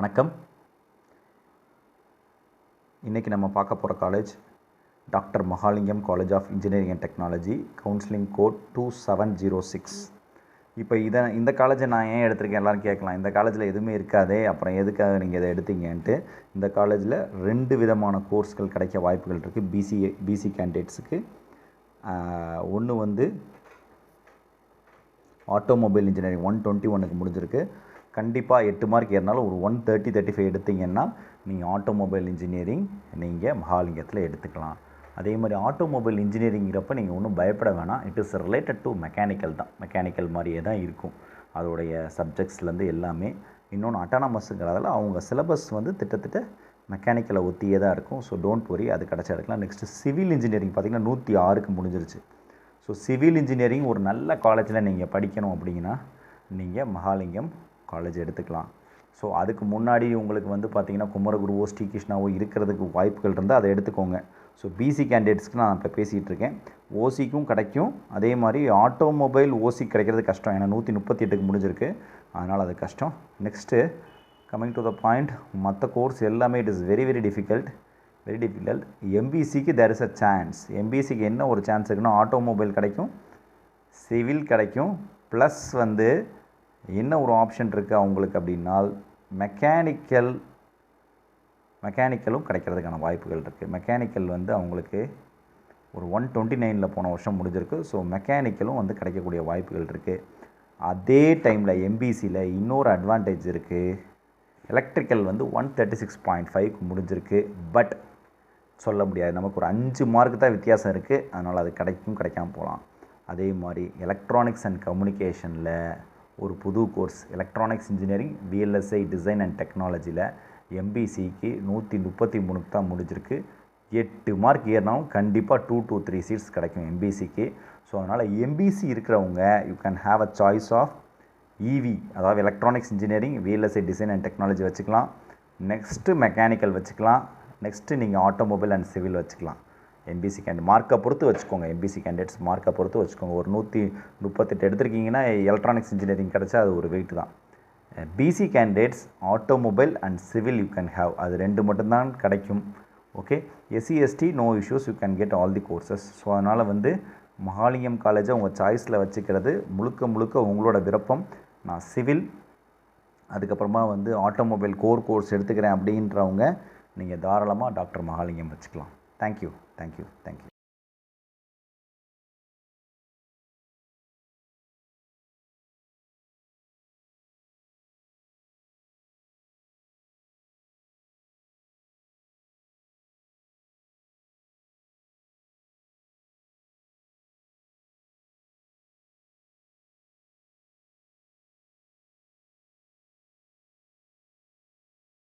வணக்கம். இன்றைக்கி நம்ம பார்க்க போகிற college doctor Mahalingam college of engineering and technology, counselling code 2706. இப்போ இந்த காலேஜை நான் ஏன் எடுத்திருக்கேன் எல்லோரும் கேட்கலாம். இந்த காலேஜில் எதுவுமே இருக்காதே, அப்புறம் எதுக்காக நீங்கள் இதை எடுத்தீங்கன்ட்டு. இந்த காலேஜில் 2 விதமான கோர்ஸ்கள் கிடைக்க வாய்ப்புகள் இருக்குது பிசி கேண்டிடேட்ஸுக்கு. ஒன்று வந்து ஆட்டோமொபைல் இன்ஜினியரிங் 121க்கு முடிஞ்சிருக்கு. கண்டிப்பாக 8 மார்க் ஏறினாலும் ஒரு 130-35 எடுத்திங்கன்னா நீங்கள் ஆட்டோமொபைல் இன்ஜினியரிங் நீங்கள் மகாலிங்கத்தில் எடுத்துக்கலாம். அதே மாதிரி ஆட்டோமொபைல் இன்ஜினியரிங்கிறப்ப நீங்கள் ஒன்றும் பயப்பட வேணாம். It is related to mechanical தான். மெக்கானிக்கல் மாதிரியே தான் இருக்கும் அதோடைய சப்ஜெக்ட்ஸ்லேருந்து எல்லாமே. இன்னொன்று அட்டானமஸுங்கிறதால அவங்க சிலபஸ் வந்து திட்டத்தட்ட மெக்கானிக்கலை ஒத்தியே தான் இருக்கும். ஸோ டோன்ட் வரி, அது கிடச்சா எடுக்கலாம். நெக்ஸ்ட்டு சிவில் இன்ஜினியரிங் பார்த்திங்கன்னா 106க்கு முடிஞ்சிருச்சு. ஸோ சிவில் இன்ஜினியரிங் ஒரு நல்ல காலேஜில் நீங்கள் படிக்கணும் அப்படிங்கன்னா நீங்கள் மகாலிங்கம் காலேஜ் எடுத்துக்கலாம். ஸோ அதுக்கு முன்னாடி உங்களுக்கு வந்து பார்த்திங்கன்னா குமரகுருவோ ஸ்ரீகிருஷ்ணாவோ இருக்கிறதுக்கு வாய்ப்புகள் இருந்தால் அதை எடுத்துக்கோங்க. ஸோ பிசி கேண்டிடேட்ஸ்க்கு நான் இப்போ பேசிகிட்டு இருக்கேன். ஓசிக்கும் கிடைக்கும். அதே மாதிரி ஆட்டோமொபைல் ஓசி கிடைக்கிறது கஷ்டம். ஏன்னா 138க்கு முடிஞ்சிருக்கு, அதனால் அது கஷ்டம். Next coming to the point, மற்ற கோர்ஸ் எல்லாமே இட் இஸ் வெரி டிஃபிகல்ட். எம்பிசிக்கு தேர் இஸ் அ சான்ஸ். எம்பிசிக்கு என்ன ஒரு சான்ஸ் இருக்குன்னா ஆட்டோமொபைல் கிடைக்கும், சிவில் கிடைக்கும், ப்ளஸ் வந்து என்ன ஒரு ஆப்ஷன் இருக்குது அவங்களுக்கு அப்படின்னா மெக்கானிக்கலும் கிடைக்கிறதுக்கான வாய்ப்புகள் இருக்குது. மெக்கானிக்கல் வந்து அவங்களுக்கு ஒரு 129 போன வருஷம் முடிஞ்சிருக்கு. ஸோ மெக்கானிக்கலும் வந்து கிடைக்கக்கூடிய வாய்ப்புகள் இருக்குது. அதே டைமில் எம்பிசியில் இன்னொரு அட்வான்டேஜ் இருக்குது. எலக்ட்ரிக்கல் வந்து 136.5க்கு முடிஞ்சிருக்கு. பட் சொல்ல முடியாது, நமக்கு ஒரு 5 மார்க் தான் வித்தியாசம் இருக்குது. அதனால் அது கிடைக்காமல் போகலாம். அதே மாதிரி எலக்ட்ரானிக்ஸ் அண்ட் கம்யூனிகேஷனில் ஒரு புது course electronics engineering VLSI design and டெக்னாலஜியில் எம்பிசிக்கு 133க்கு தான் முடிஞ்சிருக்கு. 8 மார்க் ஏறினாலும் கண்டிப்பாக 2 to 3 சீட்ஸ் கிடைக்கும் எம்பிசிக்கு. ஸோ அதனால் எம்பிசி இருக்கிறவங்க you can have a choice of EV, அதாவது electronics engineering VLSI design and technology வச்சுக்கலாம். நெக்ஸ்ட்டு மெக்கானிக்கல் வச்சுக்கலாம். நெக்ஸ்ட்டு நீங்கள் ஆட்டோமொபைல் அண்ட் சிவில் வச்சுக்கலாம். எம்பிசி மார்க்கை பொறுத்து வச்சுக்கோங்க. எம்பிசி கேண்டிடேட்ஸ் மார்க்கை பொறுத்து வச்சுக்கோங்க. ஒரு 138 எடுத்திருக்கீங்கன்னா எலக்ட்ரானிக்ஸ் இன்ஜினியரிங் கிடச்சா அது ஒரு வெயிட் தான். BC candidates automobile and civil you can have, அது 2 மட்டும்தான் கிடைக்கும். Okay, SC ST no issues, you can get all the courses. So அதனால் வந்து மகாலிங்கம் காலேஜை உங்கள் சாய்ஸில் வச்சுக்கிறது முழுக்க உங்களோட விருப்பம். நான் சிவில் அதுக்கப்புறமா வந்து ஆட்டோமொபைல் கோர்ஸ் எடுத்துக்கிறேன் அப்படின்றவங்க நீங்கள் தாராளமாக டாக்டர் மகாலிங்கம் வச்சுக்கலாம். தேங்க்யூ.